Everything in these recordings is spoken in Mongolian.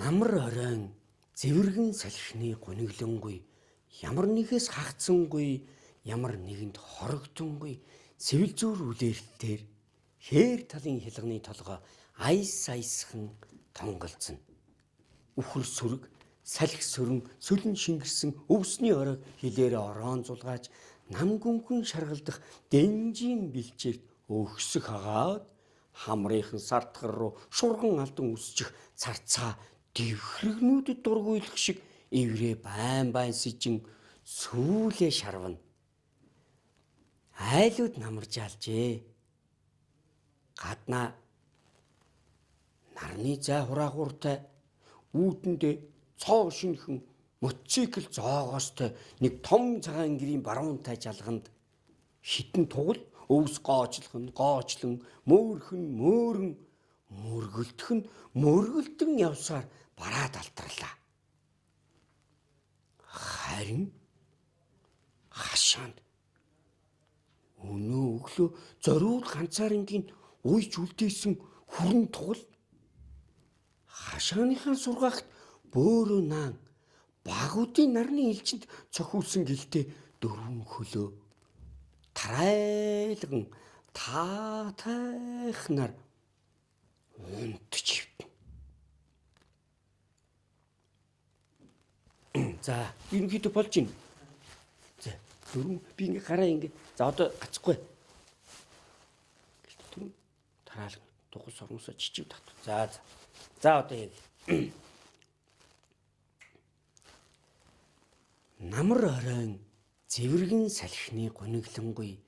Намар оройн зэвэргэн салхины гуниглангүй ямар нэгээс хагцсангүй ямар нэгэнд хорогдонгүй сэвэлзүүр үлээртээр хээр талын хялганы толгой айсхан тонголцно. Үхэр сүрэг салхи сөрөн сөлн шингэрсэн өвсний оройг хилээрээ ороон зулгааж нам гүмхэн шаргалдах дэнжийн бэлчээрт өгсөх хагаад хамрынхан сартгар руу шурган алдан үсчих царцаа дэвхрэгнүүдэд дургуйлах шиг эврээ байн сэжин сүүлээ шарвна. Айлууд намаржаалжээ. Гаднаа нарны зай хураагууртай үүдэндээ цоо шинхэн мотоцикл зоогоостой нэг том цагаан гэрийн баруунтай жалганд хитэн тугал өвс гоочлон мөөргөлдөн явсаар бараад алтарлаа. Харин хашаанд өнөө өглөө зориуд ганцаарынгийн уйж үлдээсэн хүрэн тугал хашааныхаа сургаагт бөөрөө наан багуудын нарны элчинд цохиулсан гэлтэй дөрвөн хөлөө тарайлган таатайхнаар унтж ивдэн. За, ерөнхийдөө болж байна. За, дөрвөн би ингээ гараа ингээ. За, одоо гацхгүй. Гэлтэй дөрвөн тараалга дугуйс орносоо чичив татв. За одоо яг намар оройн зэвэргэн салхины гуниглангүй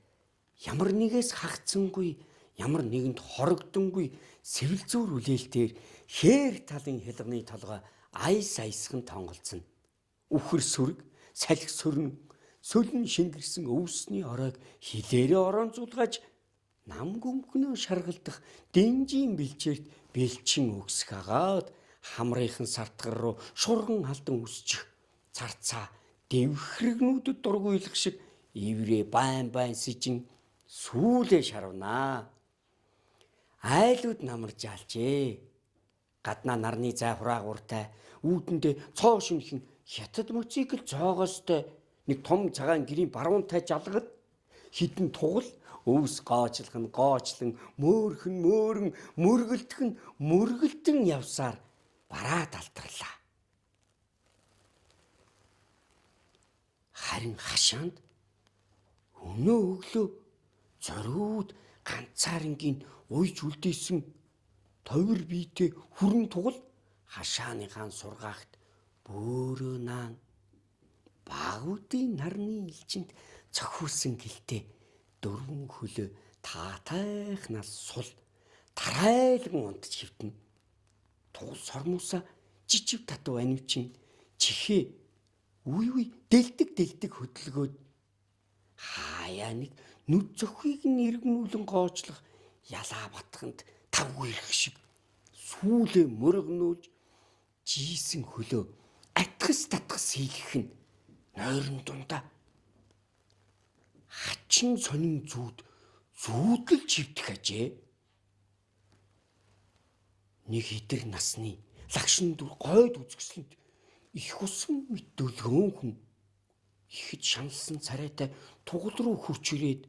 ямар нэгээс хагцсангүй ямар нэгэнд хорогдонгүй сэвэлзүүр үлээлтээр хээр талын хялганы толгой айсхан тонголцно. Үхэр сүрэг салхи сөрөн сөлн шингэрсэн өвсний оройг хилээрээ ороон зулгааж нам гүмхнөө шаргалдах дэнжийн бэлчээрт бэлчин өгсөх хагаад хамрынхан сартгар руу шурган алдан үсчих царцаа дэвхрэгнүүдэд дургуйлах шиг эврээ байн сэжин сүүлээ шарвнаа. Айлууд намаржаалжээ. Гаднаа нарны зай хураагууртай үүдэндээ цоо шинхэн хятад мотоцикл зоогоостой нэг том цагаан гэрийн баруунтай жалгад хитэн тугал өвс гоочлон мөргөлдөн явсаар бараад алтарлаа. Харин хашаанд өнөө өглөө зориуд ганцаарынгийн уйж үлдээсэн товир биетэй хүрэн тугал хашааныхаа сургаагт бөөрөө наан багуудын нарны элчинд цохиулсан гэлтэй дөрвөн хөлөө таатайхнаас сул тарайлган унтж хивдэн. Тугал сормуусаа жижиг татв анивчин чихээ үе дэлдэг хөдөлгөөд хаяа нэг нүд зөхийг нэргнүүлэн гоочлох ялаа батханд тавгүй ирэх шиг сүүлээ мөргнүүлж жийсэн хөлөө атгас хийгэх нь нойрон дундаа хачин сонин зүүдэл живдэх ажээ. Нэг хитэр насны лагшин дүр гойд үзэсгэлэнд их усан мэдүүлгөөн хүн ихэд шаналсан царайтай тугал руу хурч ирээд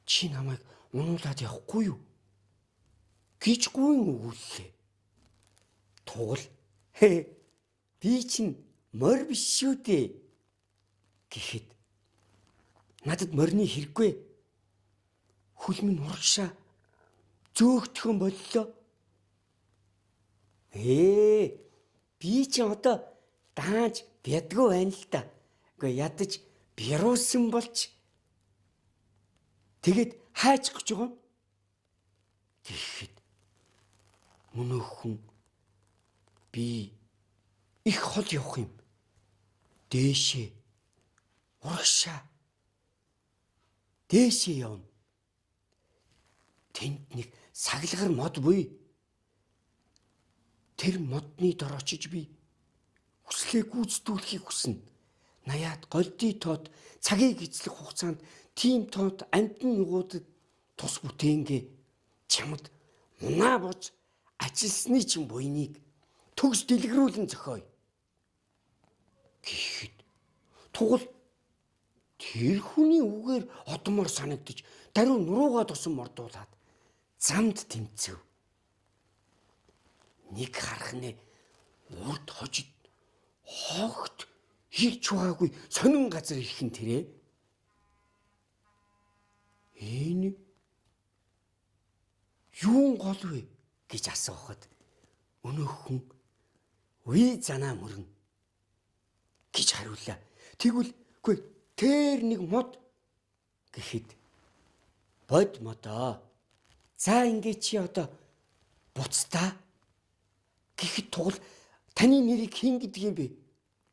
чи намайг унуулад явахгүй юу гэж гуйн өгүүллээ. Тугал би чинь морь биш шүү дээ гэхэд надад морины хэрэггүй. Хөл минь урагшаа зөөгдөхөн боллоо. Би чинь одоо дааж бядгүй байна л да. Гэхдээ ядаж бируусан болч тэгээд хайчих гэж байгаа. Тэгэхэд мөнөөхөн би их хол явах юм. Дээшээ урагшаа дээшээ явна. Тэнд нэг саглагар мод буй. Тэр модны дор очиж би хүслээ гүйцэтгүүлэхийг хүснэ. Наяад голдий тоод цагийг эзлэх хугацаанд тийм тоод амтны нугуудад тус бүтээнгээ чамд унаа бож ажилсны чин буйныг төгс дэлгэрүүлэн зохиоё. Гэхэд Тугал тэр хүний үгээр одмоор санагдаж даруй нуруугаа тусан мордуулаад замд тэмцэв. Нэг харахнээ урд хожид хогт хийж байгаагүй сонин газар ирхэн тэрэ. Энэ юун гол вэ гэж асуухад өнөөх хүн "Уй занаа мөрөн" гэж хариуллаа. Тэгвэл "Гүй тэр нэг мод" гэхэд "Бод модоо. За ингээ чи одоо буцтаа" гэхэд Тугал "Таны нэрийг хэн гэдэг юм бэ?"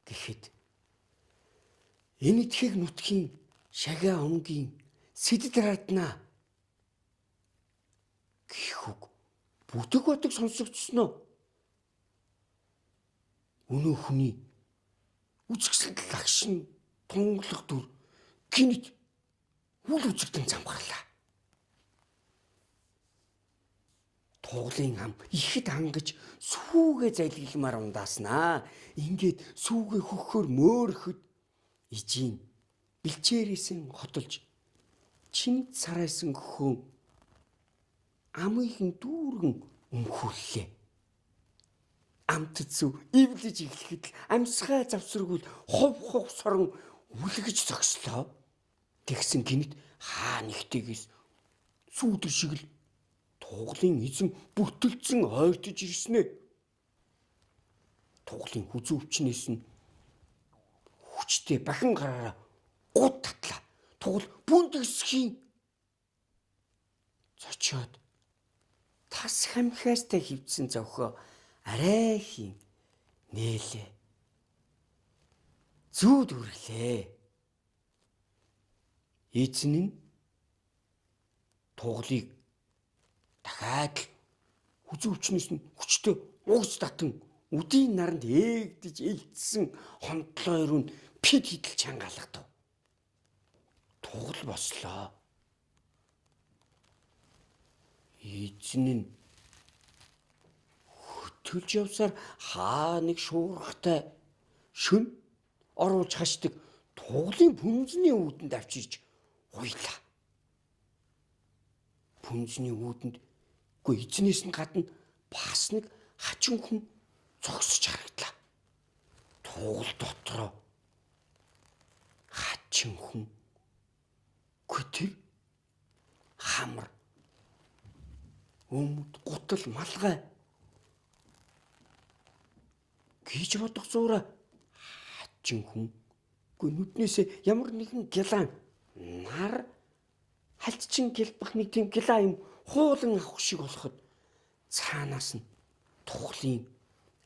гэхэд "Энэ этхийг нутгийн шагаа өмгийн сэдэд раднаа" гэхүг бүдэг бодог сонсогдсноо. Өнөө хүний үзэгсэл лагшин тунгалах дүр гинэт үл үзэгдэн замхарлаа. Тугалын ам ихэд хангаж сүүгээ залгилмаар ундааснаа. Ингээд сүүгээ хөхөөр мөөрөхөд ижийн бэлчээрээсэн хотолж чимд сарайсан гөхөө амын дүүргэн өмхүүллээ. Амт зүв ивлэж эхлэхэд л амьсгай завсраггүй хов сорон үлгэж зогслоо. Тэгсэн гинэт хаа нэгтэйгээс сүүдэр шиг л Тугалын эзэн бүртэлцэн ойртож ирснэ. Тугалын хүзүүвчнээс нь хүчтэй бахин гараараа гууд татлаа. Тугал бүндгсхийн зочоод тас хамхаастай хөвцсөн зовхоо арай хийн нээлээ. Зүүд үрлээ. Эзэн нь Тугалыг дахиад хүзүүвчнээс нь хүчтэй угс татан үдийн наранд ээгдэж элдсэн хондлоо руу пид хидэл чангаалгадав. Тугал бослоо. Эзэн нь хөтөлж явсаар хаа нэг шуургатай шүн оруулж хашдаг Тугалын пүнзний үүдэнд авчирч хуйлаа. Пүнзний үүдэнд эзнээс нь гадна бас нэг хачин хүн зогсож харагдлаа. Тугал дотроо хачин хүн тэр хамар өмд гутал малгай гэж бодох зуура хачин хүн нүднээсээ ямар нэгэн гялаан нар хальтчин гэлбэх нэг тийм гялаа юм хуулан авах шиг болоход цаанаас нь Тугалын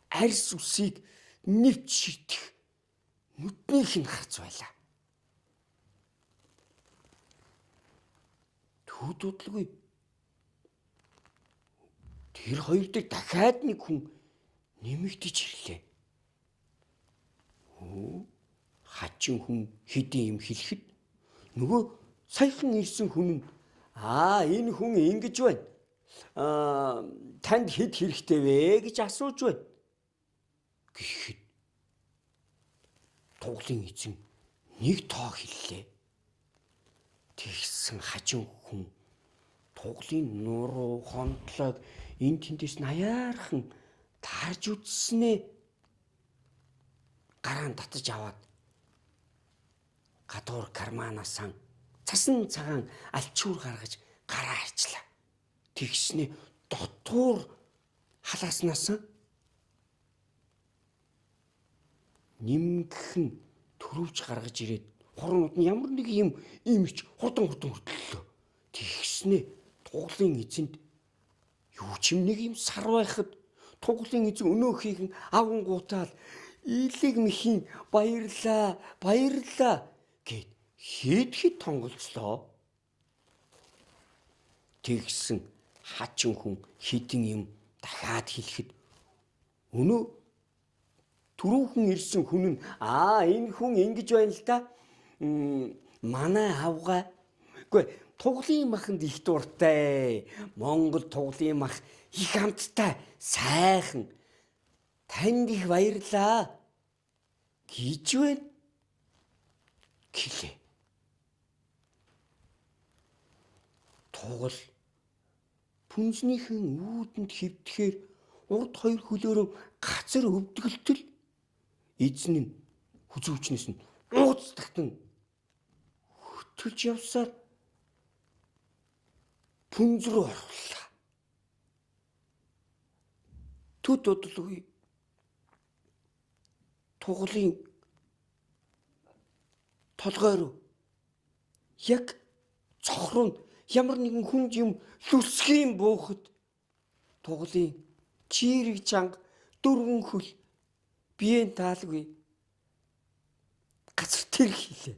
арьс үсийг нэвч шитэх нүднийх нь харц байлаа. Түүдүүдэлгүй тэр хоёр дээр дахиад нэг хүн нэмэгдэж ирлээ. Хачин хүн хэдийн юм хэлэхэд нөгөө саяхан ирсэн хүн нь энэ хүн ингэж байна. Танд хэд хэрэгтэй вэ гэж асууж байна. Гэхэд Тугалын эзэн нэг тоо хэллээ. Тэгсэн хачин хүн Тугалын нуруу хондлоод энэ тэндээс наяархан тарж үзснээ гараан татаж аваад гадуур карманаас цасан цагаан алчуур гаргаж гараа арчлаа. Тэгснээ дотуур халааснаас нимгхэн төрөвч гаргаж ирээд хорнууд нь ямар нэг юм имч хурдан хөдлөлөө. Тэгснээ Тугалын эзэнд юу ч юм нэг юм сар байхад Тугалын эзэн өнөөхийг нь авангуутаал "Илэг мэхийн баярлаа гэд хэд тонголцлоо. Тэгсэн хачин хүн хідэн юм дахиад хэлэхэд өнөө түрүүхэн ирсэн хүн нь энэ хүн ингэж байна л да. Манай авгаа. Тугалын маханд их дуртай. Монгол Тугалын мах их амттай, сайхан. Танд их баярлаа гэж байна гэлээ. Тугал пүнснийхэн үүдэнд хэвтгэхээр урд хоёр хөлөөрөө газар өвдгөлтөл эзэн нь хүзүүчнээс нь ууцтагтан хөтөлж явсаар пүнз рүү орлоо. Төд удалгүй тугалын толгой руу яг цохруу нь ямар нэгэн хүнд юм лүсгийн буухад тугалын чирэг чанга дөрвөн хөл биеэн таалгүй газар тэрх хийлээ.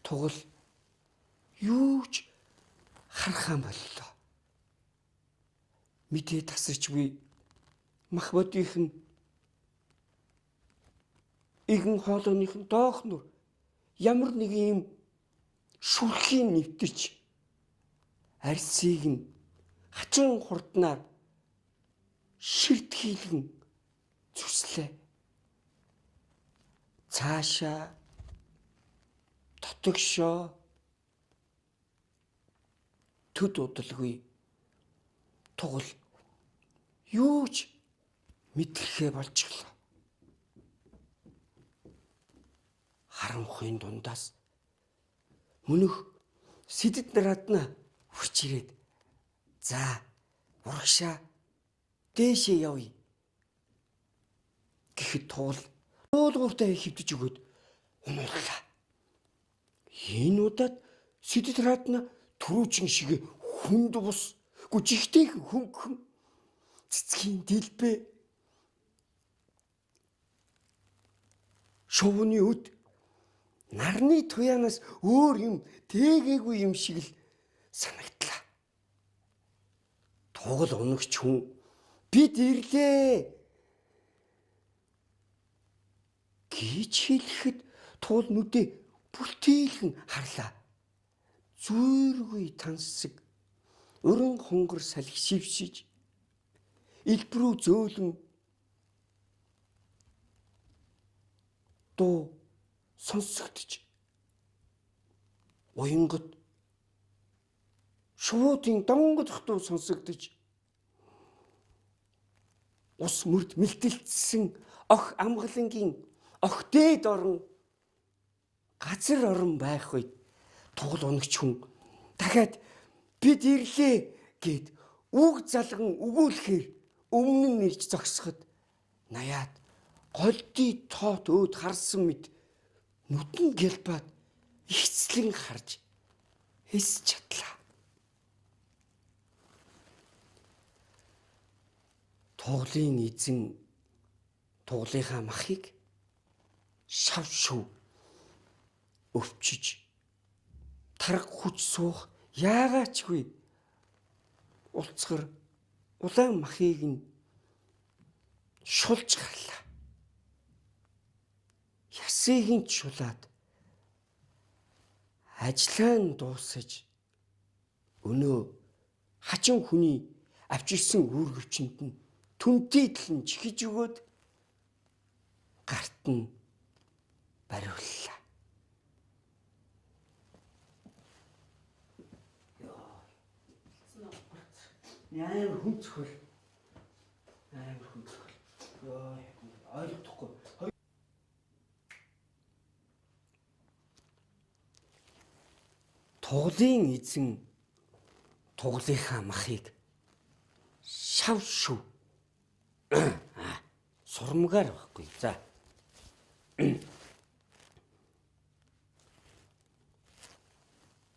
Тугал юу ч харахаан боллоо. Мэдээ тасарчгүй мах бодийнхэн игэн хоолойныхын доохнор ямар нэг юм шүрхийн нэвтэрч арьсыг нь хачин хурднаар ширт хийлгэн зүслээ. Цаашаа дотогшоо төд удалгүй тугал юу ч мэдрэхээ болчихлоо. Харанхуйн дундаас мөнөх сэдэд нараад нь хурч ирээд за урагшаа дээшээ явъя гэхэд тугал уулууртай хөвдөж өгöd унууллаа. Энэ удаад сэдэд нараад нь түрүүчин шиг хүнд бус гүжигтэй хөнгөн цэцгийн дэлбээ шувууны өд нарны туяанаас өөр юм тээгээгүй юм шиг л санагдлаа. Тугал унагч хүн бид ирлээ гэж хэлэхэд тугал нүдээ бүлтийлхэн харлаа. Зүйргүй тансаг өрөн хонгор салхи шившиж илбрүү зөөлөн дуу сонсогдож уянгад шуудын донгодох дуу сонсогдож ус мөрд мэлтэлцсэн ох амгалангийн ох дээд орон газар орон байх үед тугал унагч хүн дахиад бид ирлээ гэд үг залган өгүүлэхээр өмнө нь нэрч зогсоход наяад голдий тоот өөд харсан мэд нүдэн гэлбаад ихцлэн харж хэсч чадлаа. Тугалын эзэн тугалынхаа махыг шав шив өвчиж тарга хүч суух яагаачгүй улцгар улаан махыг нь шулж гарлаа. Ясыг нь шулаад ажлаа нь дуусаж өнөө хачин хүний авчирсан үүргэвчэнд нь түнтэйдлэн чихэж өгөөд гарт нь бариуллаа. Амар хүнцгөл. Йоо, ойлгохгүй. Тугалын эзэн тугалынхаа махыг шав шив сурмгаар байхгүй. За.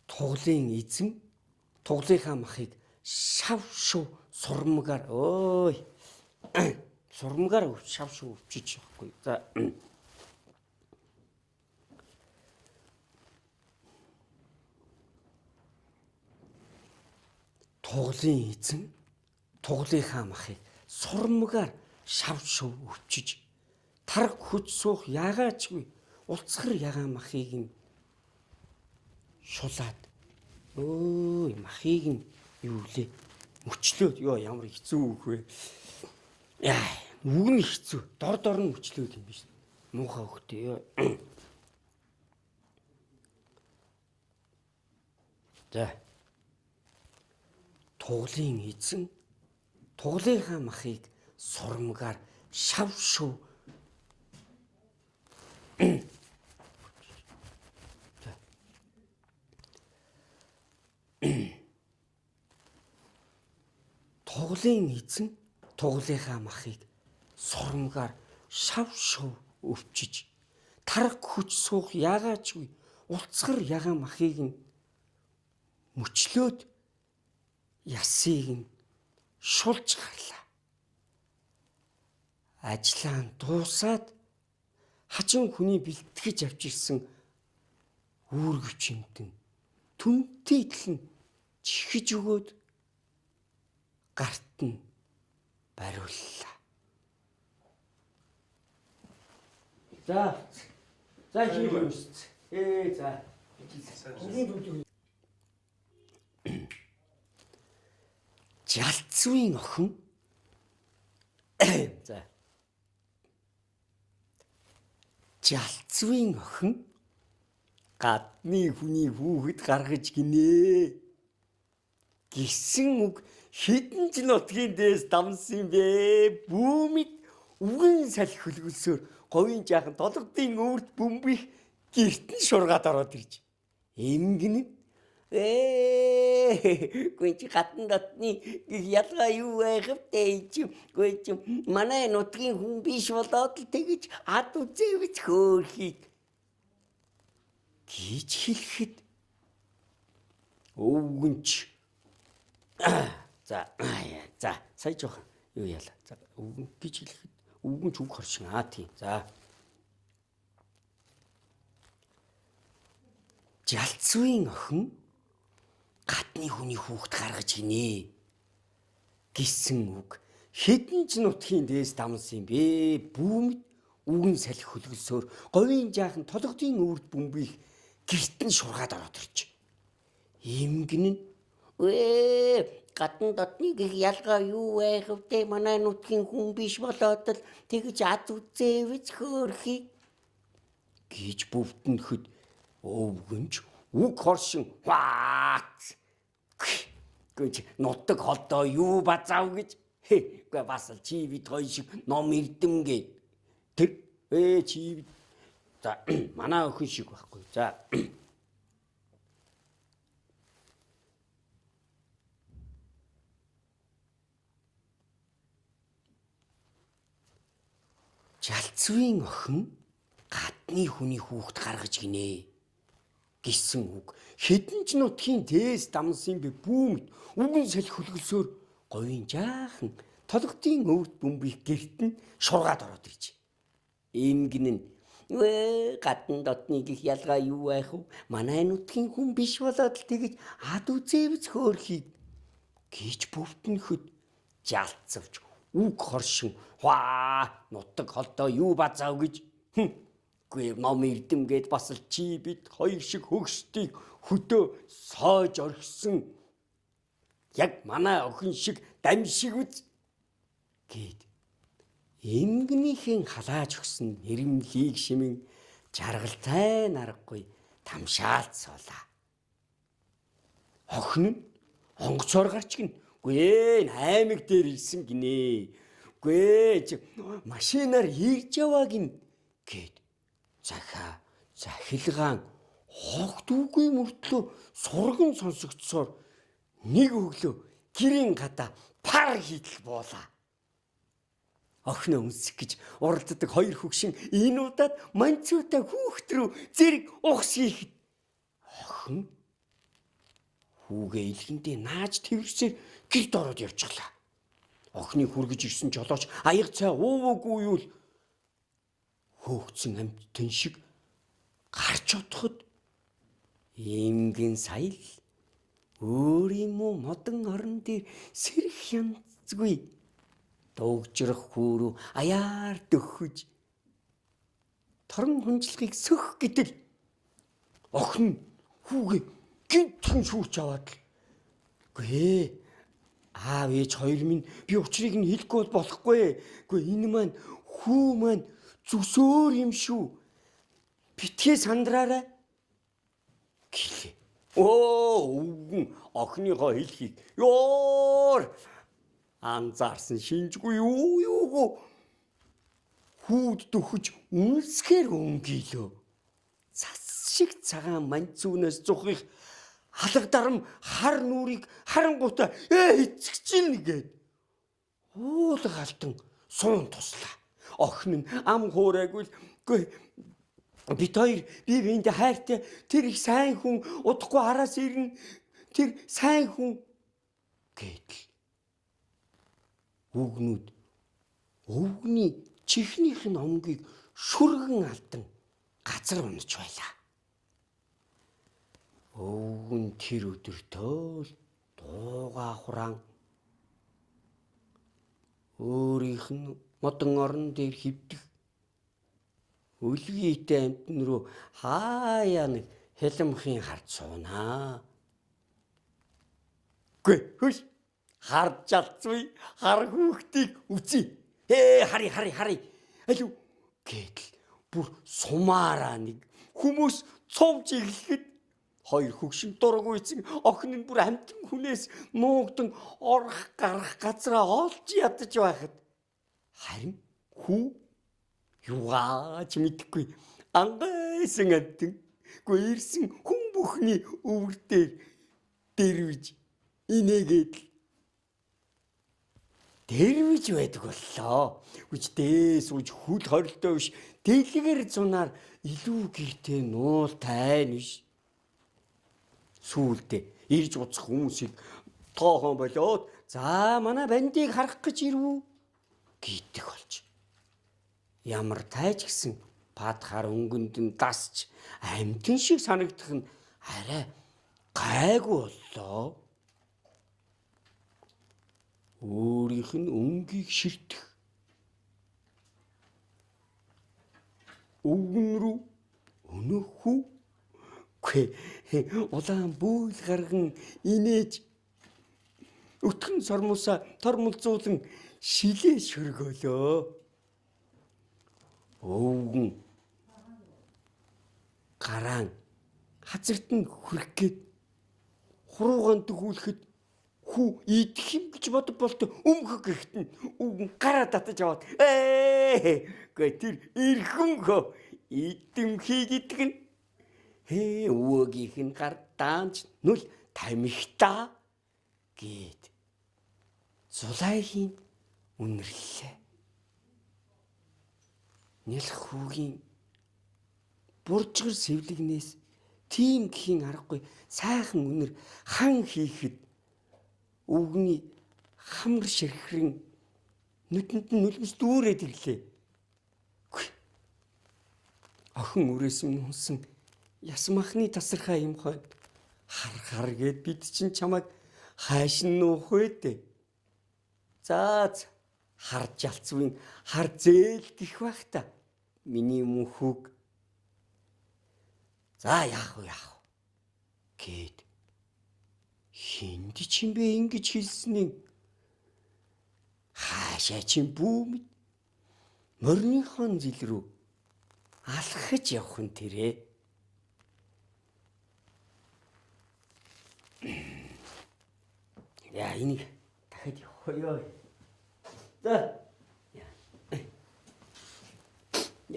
Тугалын эзэн тугалынхаа махыг шав шив сурмгаар ой сурмгаар шав шив өвчиж байхгүй. За. Тугалын эзэн тугалынхаа махыг сурмгаар шав шив өвчиж тарга хүч суух яагаачгүй улцгар ягаан махыг нь шулаад ой махыг нь юу лээ мөчлөөд ёо ямар хэцүү үг вэ. Яа, үг нь хэцүү. Дор нь мөчлөөд юм биш. Муухай хөхтэй. За. Туглын эзэн туглынхаа махыг сурмгаар шав шив. Туглын эзэн туглынхаа махыг сурмгаар шав шив өвчиж тарах хүч суух ягаачгүй улцгар ягаан махыг нь мөчлөөд ясыг нь шулж гарлаа. Ажлаа дуусаад хажин хүний бэлтгэж авчирсан үүргэвчэнд нь түнтэйдл нь чихэж өгөөд гарт нь бариуллаа. За хийх юм шүү дээ. За. Жалцвын охин. За. Жалцвын охин гадны хүний хүүхэд гаргаж гинэ гэсэн үг хэдэн ч нутгийн дээс дамсан бэ. Бүүмэд үгэн салхи хөлгөлсөөр говийн жаахан толгодын өвөрт бөмбөх гэрт нь шургаад ороод ирж. Эмгэн гүн чи хатан дотны ялгаа юу байх вэ чи гүн чи манай нутгийн хүн биш болоод л тэгэж ад үзээвч хөөхийг гэж хэлэхэд өвгөнч за сая жоохон юу яла. За өвгөн гэж хэлэхэд өвгөнч үг хоршин тийм. За Жалцвын охин гадны хүний хүүхэд гаргаж гинэ гэсэн үг хэдэн ч нутгийн дээс дамсан юм бэ. Бүүмэд үгэн салхи хөлгөлсөөр говийн жаахан толгодын өвөрт бөмбөх гэрт нь шургаад ороод ирж. Эмгэн нь гадна дотны гэх ялгаа юу байх вэ? Манай нутгийн хүн биш болоод л тэгж ад үзээвч хөөрхий гэж бөвтөнөхөд өвгөнч үг хоршин хаац гэж нутаг холдоо юу базаав гэж үгүй бас л чи бид хоёр шиг ном эрдэмгээд тэр чи за манай охин шиг байхгүй. За Жалцвын охин гадны хүний хүүхэд гаргаж гинэ гэсэн үг хэдэн ч нутгийн дээс дамсан бэ. Бүүмэд үгэн салхи хөлгөлсөөр говийн жаахан толгодын өвөрт бөмбөх гэрт нь шургаад ороод ирж. Эмгэн нь гадна дотны гих ялгаа юу байх вэ? Манай нутгийн хүн биш болоод л тэгэж ад үзээвч хөөрхий гэж бөвтөнөхөд жалцвч үг хоршин нутаг холдоо юу базаав гэж үгүй ном эрдэмгээд бас л чи бид хоёр шиг хөгшдгийг хөдөө соож орхисон яг манай охин шиг дамшиг үз гэд эмгэнийхэн халааж өгсөн нэрмлийг шимэн жаргалтай наргагүй тамшаалт суулаа. Охин нь онгоцоор гарч гин үгүй аймаг дээр ирсэн гинэ. Үгүй чи машинаар ирж яваа гин гэд захилгаан хогт үгүй мөртлөө сурган сонсогдсоор нэг өглөө гэрийн гадаа пар хийдэл буулаа. Охиноо үнсэх гэж уралддаг хоёр хөгшин энэ удаад манцуутай хүүхэд рүү зэрэг ухс хийхэд охин хүүгээ илгэндээ нааж тэрсээр гэрд ороод явчихлаа. Охины хүргэж ирсэн жолооч аяг цай ууваагүй юу л хөөгцөн амьтан шиг гарч одоход эмгэн сая л өөр юм уу модон орон дээр сэрэх янзгүй дуугжрах хүүрүү аяар дөхөж торон хүнжлэхийг сөх гэтэл охин хүүгээ гинтхэн шүүч аваад л үгүй Аав ээж хоёр минь би учрыг нь хэлэхгүй болохгүй. Гэхдээ энэ маань хүү маань зүсөөр юм шүү. Битгий сандраарай. Гэлээ. Үгэн охиныхоо хэлхийг ёор анзаарсан шинжгүй юу. Хүүд дөхөж үнсгээр өнгөөлөө. Цас шиг цагаан манцүүнээс зухих алга дарам хар нүрийг харангуйта эцэгчил нэгээд уул галтан суун туслаа. Охин нь ам хуурайгүй л бид хоёр бие биендээ хайртай тэр их сайн хүн удахгүй араас ирнэ. Тэр сайн хүн гэдэл үгнүүд өвгний чихнийх нь омгийг шүргэн алдан газар унаж байлаа. Өвгөн тэр өдөртөө л дууга хураан өөрийнх нь модон орон дээр хөвдөх өлгийтэй амтэн рүү хаяа нэг хялмахын хард суунаа. Хөөс хард жалцвый хар хүүхдийг үзье. Хари. Алуу гэдэл бүр сумаараа нэг хүмүүс цовж ирэхэд хоёр хөгшин дургуйцэн охин нь бүр амтэн хүнээс нуугдан орох гарах газраа олж ядаж байхад харин хүү юугаач мэдэхгүй ангайсан амтэн ирсэн хүн бүхний өвөр дээр дэрвэж инээгээд дэрвэж байдаг боллоо. Үуч дээс үуч хүл хорилдоо биш дэлгэр зунаар илүү гэртээ нуул тайна биш. Сүүлдээ ирж уцах хүмүүсийг тоохон болоод за манай бандыг харах гэж ирвүү гэдэг болж. Ямар тайж гисэн падхаар өнгөнд нь дасч амтэн шиг санагдах нь арай гайгүй боллоо. Өөрийнх нь өнгийг ширтэх өвгөн рүү өнөх хүү улаан бүүл гарган инээж өтгөн сормусаа тормолзуулан шилээ шөргөөлөө. Өвгөн гараан хазарт нь хүрхгээд хуруугаан дөхүүлэхэд хүү идэх юм гэж бодох болтой өмхөх гэхэд нь өвгөн гараа татаж аваад тэр ирхэнхөө идэмхий гэдэг нь өвөөгийнх нь гар даанч нүл тамхитаа гээд зулайхийн үнэрлээ. Нялх хүүгийн буржгар сэвлэгнээс тийм гэхийн аргагүй сайхан үнэр хан хийхэд өвгний хамар ширхрэн нүдэнд нь нүлмс дүүрээд ирлээ. Охин үрээс минь унсан ясмахны тасархаа юм хойд хар гээд бид чинь чамайг хайш нуух вэ? За хар жалцвын хар зээл гих байх та. Миний мөнхөг. За яах вэ гээд хинд ч юм бэ ингэж хэлснээ хаашаа чи бүүмэд морныхон зил рүү алхаж явах нь тэрэ. Яа энийг дахиад явахё. За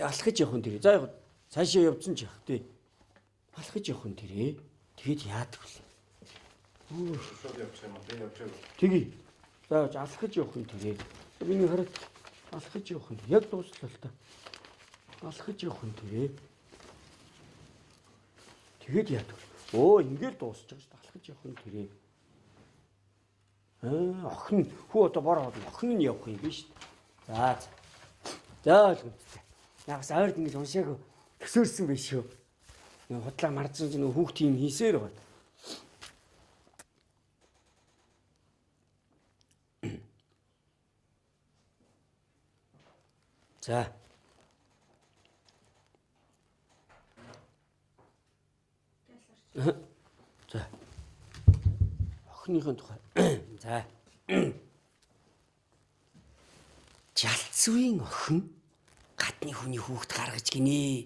алхаж явах нь тэрэ. За яг цаашаа явцсан ч яах вэ? Алхаж явах нь тэрэ. Тэгэд яадаг вэ? Шууд явчих юм аа. Явчих. Тэгье. За алхаж явах нь тэрэ. Миний хараад алхаж явах нь яг дууслаа л та. Алхаж явах нь тэрэ. Тэгэд яадаг вэ? Ингээл дуусч байгаа шүү дээ. Алхаж явах нь тэрэ. Охин хүү одоо бороод охин нь явах юм биш үү? За ойлгомжтой. Ягс ойрд ингэж уншаагүй төсөөлсөн биш шүү. Худлаа марцсан ч нөх хүүхд тийм хийсээр байна. За. За. Охиныхын тухай. За. Жалцвын охин гадны хүний хүүхд гаргаж гинэ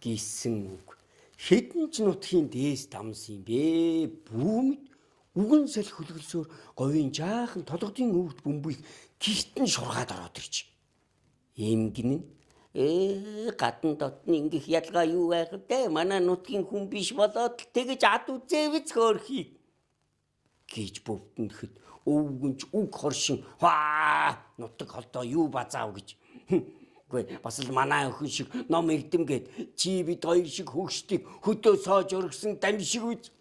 гэсэн үг. Хэдэн ч нутгийн дээс дамсан юм бэ? Бүүмэд үгэн салхи хөлгөлсөөр говийн жаахан толгодын өвд бөмбөгийг гихтэн шургаад ороод ирж. Эмгэн нь гадна дотны ингэх ялгаа юу байх вэ? Манай нутгийн хүн биш болоод тэгэж ад үзээвч хөөрхий гэж бөвтөнөхөд өвгөнч үг хоршин нутаг холдоо юу базаав гэж. Үгүй бас л манай охин шиг ном эрдэмгээд чи бид хоёр шиг хөгшдгийг хөдөө соож өргсөн дамжиг үз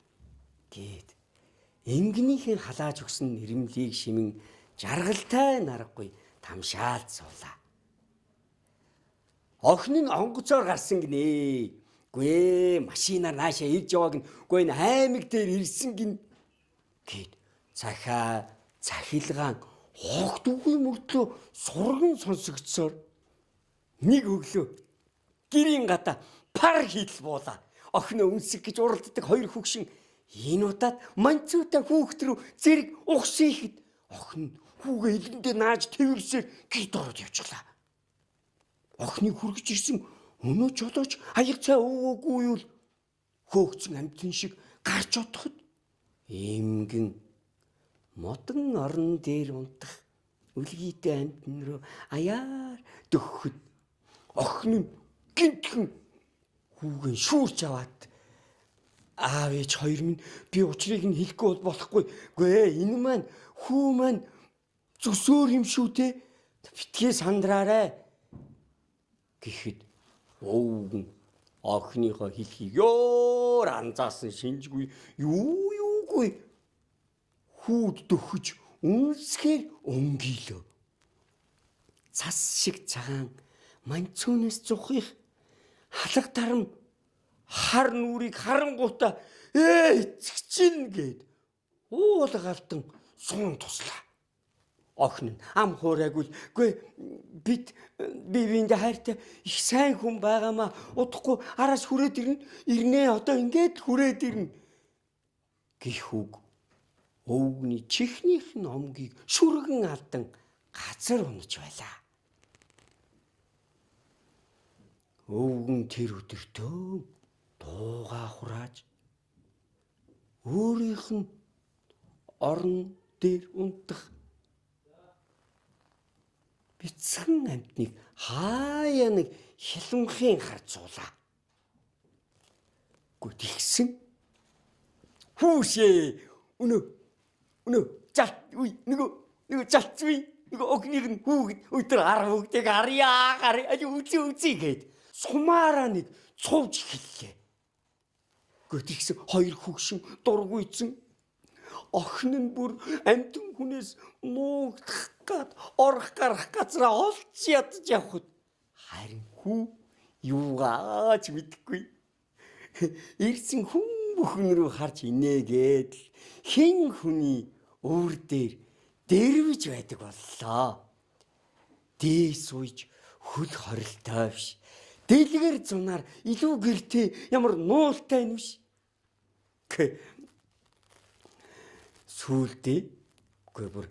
гээд эмгэнийхэн халааж өгсөн нэрмлийг шимэн жаргалтай наргагүй тамшаалд суулаа. Охин нь онгоцоор гарсан гинэ. Үгүй машинаар наашаа ирж явааг нь үгүй аймаг дээр ирсэн гин гээд цахаа цахилгаан хогт үгүй мөртлөө сурган сонсогдсоор нэг өглөө гэрийн гадаа пар хийдэл буулаа. Охиноо үнсэх гэж уралддаг хоёр хөгшин энэ удаад манцуутай хүүхэд рүү зэрэг ухсан ихэд охин хүүгээ илгэндээ нааж тэрвэрсээр гид ороод явчихлаа. Охиныг хүргэж ирсэн өнөө жолооч аяг цай өвөөгүй юу л хөөгцөн амтэн шиг гарч одоход эмгэн модон орон дээр унтах үлгийтэй амтэн рүү аяар дөхөхөд охин нь гинтхэн хүүгээ шүүрч аваад аав ээж хоёр минь би учрыг нь хэлэхгүй бол болохгүй. Гүй энэ маань хүү маань зүсөөр юм шүү те. Битгий сандраарай гэхэд өвгөн охиныхоо хэлхийг ёор анзаасан шинжгүй юугүй хүүд дөхөж үнсгээр өнгийлөө. Цас шиг цагаан манцуунаас зухих халах тарам хар нүрийг харангуйта эцэгчин гээд уулгалтан суун туслаа. Охин нь ам хуурайгүй бид биендээ хайртай их сайн хүн байгаамаа удахгүй араас хүрээд ирнэ одоо ингээд хүрээд ирнэ гэх үг өвгний чихнийх нь омгийг шүргэн алдан газар унаж байлаа. Өвгөн тэр өдөртөө дуугаа хурааж өөрийнх нь орон дээр унтах бяцхан амтныг хаяа нэг хялмахын харцуулаа. Гүт ихсэн хүүшээ өнөө жалт үе нөгөө жалцвий нөгөө огныг нь хүүгэд өдөр 10 хүүхдийг харьяа үзий гээд сумаараа нэг цувж эхэллээ. Гүт ихсэн хоёр хөгшин дургуйцсан охин нь бүр амтэн хүнээс нуугдах гад орох гарах газраа олж ядж явхад харин хүү юугаач мэдэхгүй ирсэн хүн бүхэн рүү харж инээгээд хэн хүний өвөр дээр дэрвэж байдаг боллоо. Дээс уйж хөл хорилтой биш. Дэлгэр зунаар илүү гэртээ ямар нуултай нь биш. Сүүлдээ үгүй бүр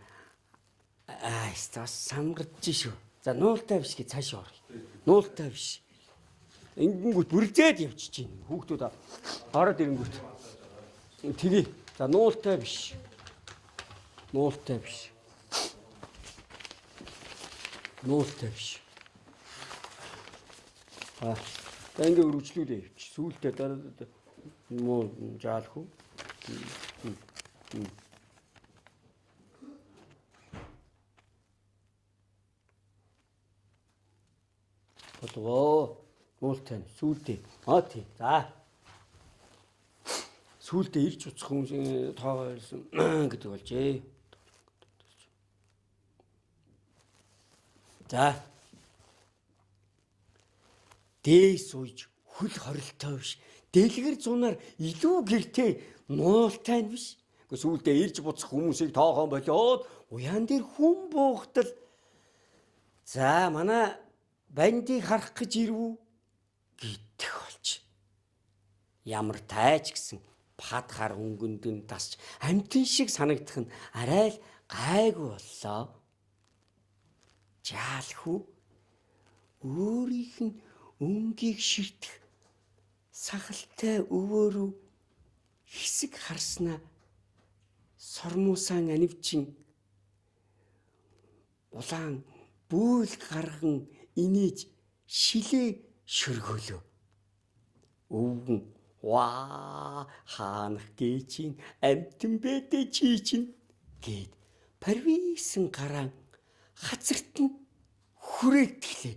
самгардж шүү. За нуултай биш гэж цааш орё. Нуултай биш. Ингэнгүүт бүрзээд явчих чинь. Хүүхдүүд ороод ирэнгүүт. Тэгээ. За нуултай биш. Нуултай биш. Нуултай биш. За ингэ өргөжлүүлээ явчих. Сүүлдээ дараа муу жаалах уу? Болоо. Нуултай сүүлдээ. Тийм. За. Сүүлдээ ирж уцах хүмүүсийн тоогоо ирсэн гэдэг болжээ. За. Дээс уйж хөл хорилтой биш. Дэлгэр зунаар илүү гэртээ нуултай биш. Гэхдээ сүүлдээ ирж буцах хүмүүсийг тоохоо болоод уяан дээр хүн буухтал. За манай бандыг харах гэж ирвүү гэдэг болж. Ямар тайч гэсэн пад хар өнгөнд нь тасч амтэн шиг санагдах нь арай л гайгүй боллоо. Жаалхүү өөрийнх нь өнгийг ширтэх сахалтай өвөөрөө хэсэг харснаа сормуусан анивчин улаан бүүл гарган инээж шилээ шөргөөлөө. Өвгөн ваа хаанах гээчин амтэн бэдэ чи чин гэд парвисэн гараан хацарт нь хүрээтгэлээ.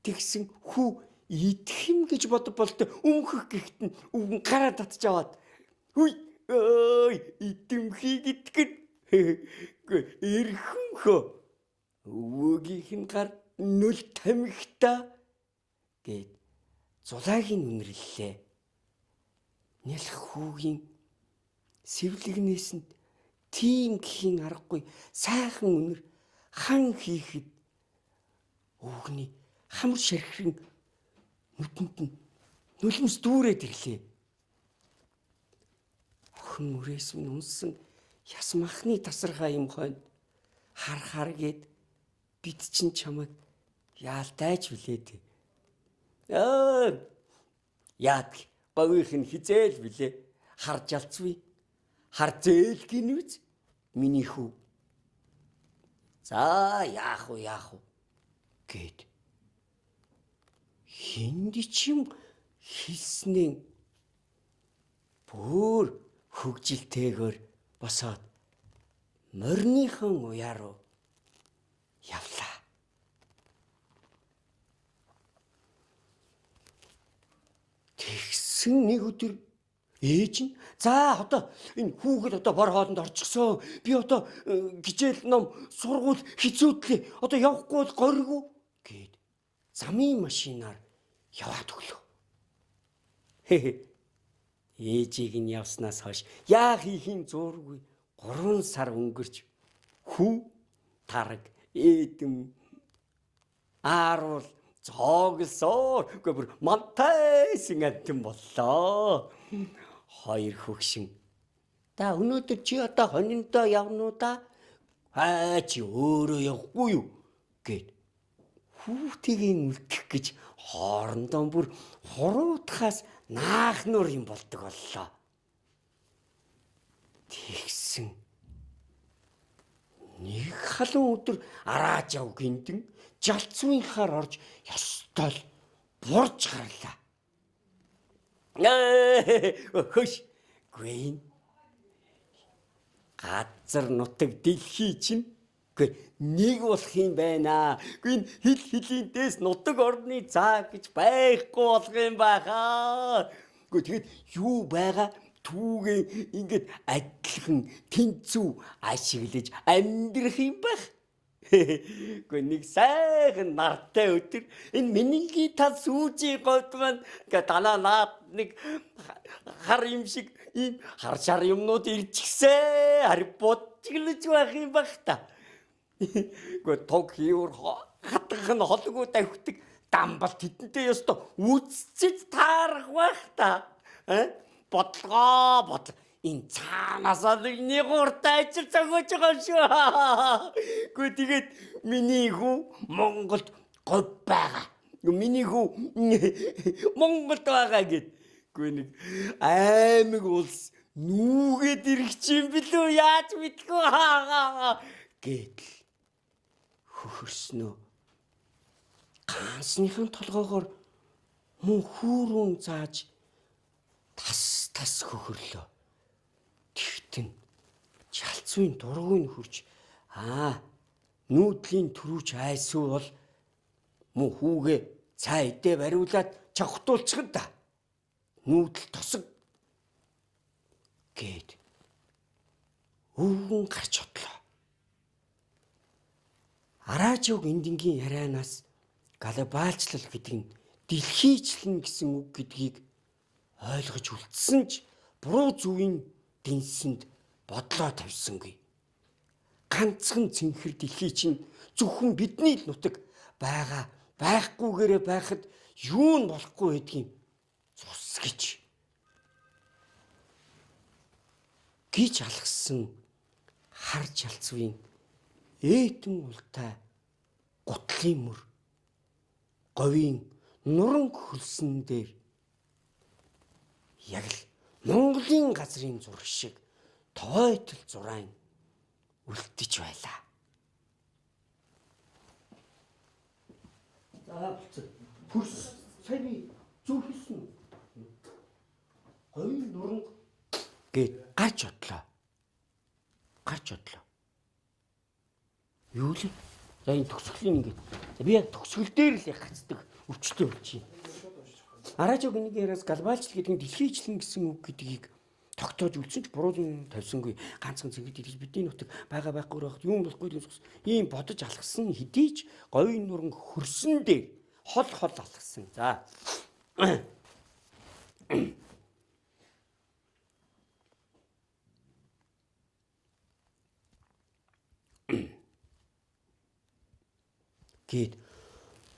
Тэгсэн хүү идэх юм гэж бодболтой өмхөх гэхт нь өвгөн гараа татж аваад хүй ой идэмхий гэтгэн эрхэмхөө өвгийнх нь гар нүл тамхита гэд зулаагийн үнэрлээ. Нялх хүүгийн сэвлэгнээс нь тийм гэхийн аргагүй сайхан үнэр хан хийхэд өвгний хамар шархирын нүдэнд нь нулимс дүүрээд ирлээ. Охин үрээс минь унсан яс махны тасархай юм хойно хар гээд бид чинь чамайг яалтайж билээ те. Яад говийнх нь хизээл билээ. Хар жалцвий. Хар зээл гинүз миний хүү. За яах вэ гэд хинд ч юм хэлснээ бүр хөгжилтэйгээр босоод морныхон уяа руу явлаа. Тэгсэн нэг өдөр ээж нь за одоо энэ хүүхэд одоо бор хоолнд орчихсон. Би одоо гижээл ном сургууль хизүүдлээ. Одоо явахгүй бол горьгүй гэд замын машинаар яваад өглөө. Ээжийг нь явснаас хойш яа хийхин зургүй 3 сар өнгөрч хүү тараг эдэм ааруул цоглосоор гүр мантайсэн амтэн боллоо. Хоёр хөгшин та өнөөдөр чи одоо хониндоо явна уу да? Чи өөрөө явахгүй юу гэд хүүтэйгийн үлдэх гэж хоорондоо бүр хуруутахаас наахнуур юм болдог боллоо. Тэгсэн нэг халуун өдөр арааж яв гинтэн жалцвынхаар орж ёстой бурж гарлаа. Хөш гүн газар нутаг дэлхий чинь нэг болох юм байна. Гүн хилийн дэс нутаг орны цаа гэж байхгүй болох юм баха. Тэгэд юу байгаа түүгээ ингээд адилхан тэнцүү ашиглаж амьдрах юм байх. Гэхдээ нэг сайхан нартай өдөр энэ миний тал сүүжийн говьд маань ингээ танаа наад нэг хар юм шиг ийм хар шар юмнууд ирчихсэн. Хари бодчихлж байх юм байх та. Гэхдээ тог хийвэр хатгах нь холгүй давхдаг дамбал тэдэнтэй ёстой үцчиж таарах байх та. Бодлого энэ цаанаасаа нэг уртай ажил зогсож байгаа шүү. Гэхдээ тэгээд миний хүү Монголд говь байгаа. Миний хүү Монголд байгаа гэд. Гэхдээ нэг аймаг улс нүгэд ирэх юм билүү яаж мэдгүй гэдэл хөхөрснөө. Ганцныхын толгоогоор мөн хүүрүүн зааж тас хөхөрлөө. Тэгтэн жалцвын дургүйн хурж нүүдлийн төрүүч айсуу бол мөн хүүгээ цаа идэ бариулаад чавхтуулчихна да. Нүүдэл тосог гэд өвгөн гарч одлоо. Араажиг эндингийн ярианаас глобалчлал гэдэг нь дэлхийчлэн гэсэн үг гэдгийг ойлгож үлдсэн ч буруу зүвийн дэнсэнд бодлоо тавьсангүй. Ганцхан цэнхэр дэлхий чинь зөвхөн бидний л нутаг байгаа байхгүйгээрээ байхад юу нь болохгүй гэдгийг цус гэж алгасан хар жалцвын ээдэн ултай гутлын мөр говийн нуран хөлсөн дээр яг л Монголын газрын зураг шиг тоойтол зураан үлдэж байлаа. За болцоо. Төрс сая би зүг хэлсэн. Говийн нуран гээд гарч одлоо. Юу л? За энэ төгсгөлийн ингээд. За би яг төгсгөл дээр л гацдаг өвчтөй болж байна. Араажог нэг яраас глобалчлал гэдэг нь дэлхийчлэн гэсэн үг гэдгийг тогтоож үлдсэн ч буруу юм тавьсангүй. Ганцхан зэрэг дэлхий бидний нутаг байгаа байхгүй байх юм болохгүй юм. Ийм бодож алхсан хэдий ч говийн нуран хөрсөн дээр хол алхсан. За. Гээд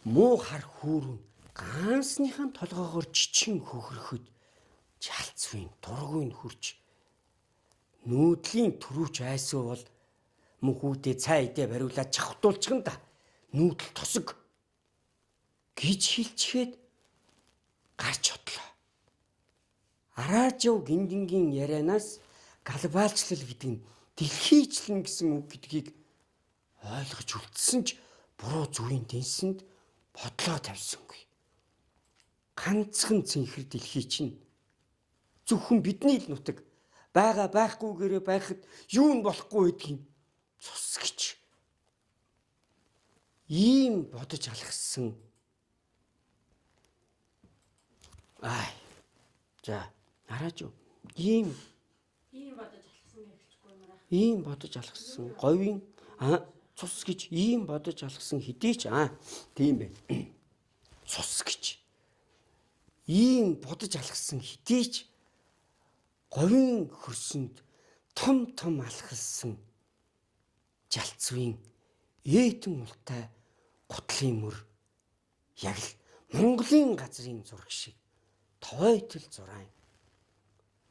муу хар хүүрэн ганцныхан толгоогоор жичин хөхрөхөд жалцвын дургүйн хурж нүүдлийн төрүүч айсуу бол мөнхүүдээ цай идэ бариулаад чавхдуулчихна да. Нүүдэл тосог гэж хэлчихэд гарч одлоо. Араажив гиндингийн ярианаас глобалчлал гэдэг нь дэлхийчлэн гэсэн үг гэдгийг ойлгож үлдсэн ч буруу зүгийн дэнсэнд бодлоо тавьсангүй. Ганцхан цэнхэр дэлхий чинь зөвхөн бидний л нутаг байгаа байхгүйгээрээ байхад юу нь болохгүй гэдгийг цус гэж ийм бодож алхсан. За хараач юу ийм бодож алхсан говийн цус гэж ийм бодож алхсан хэдий ч тийм байна. Цус гэж ийм бодож алхсан хэдий ч говийн хөрсөнд том алхалсан жалцвын ээдэн ултай гутлын мөр яг л Монголын газрын зураг шиг тоойтол зураан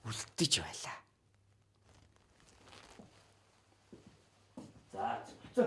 үлдэж байлаа. За.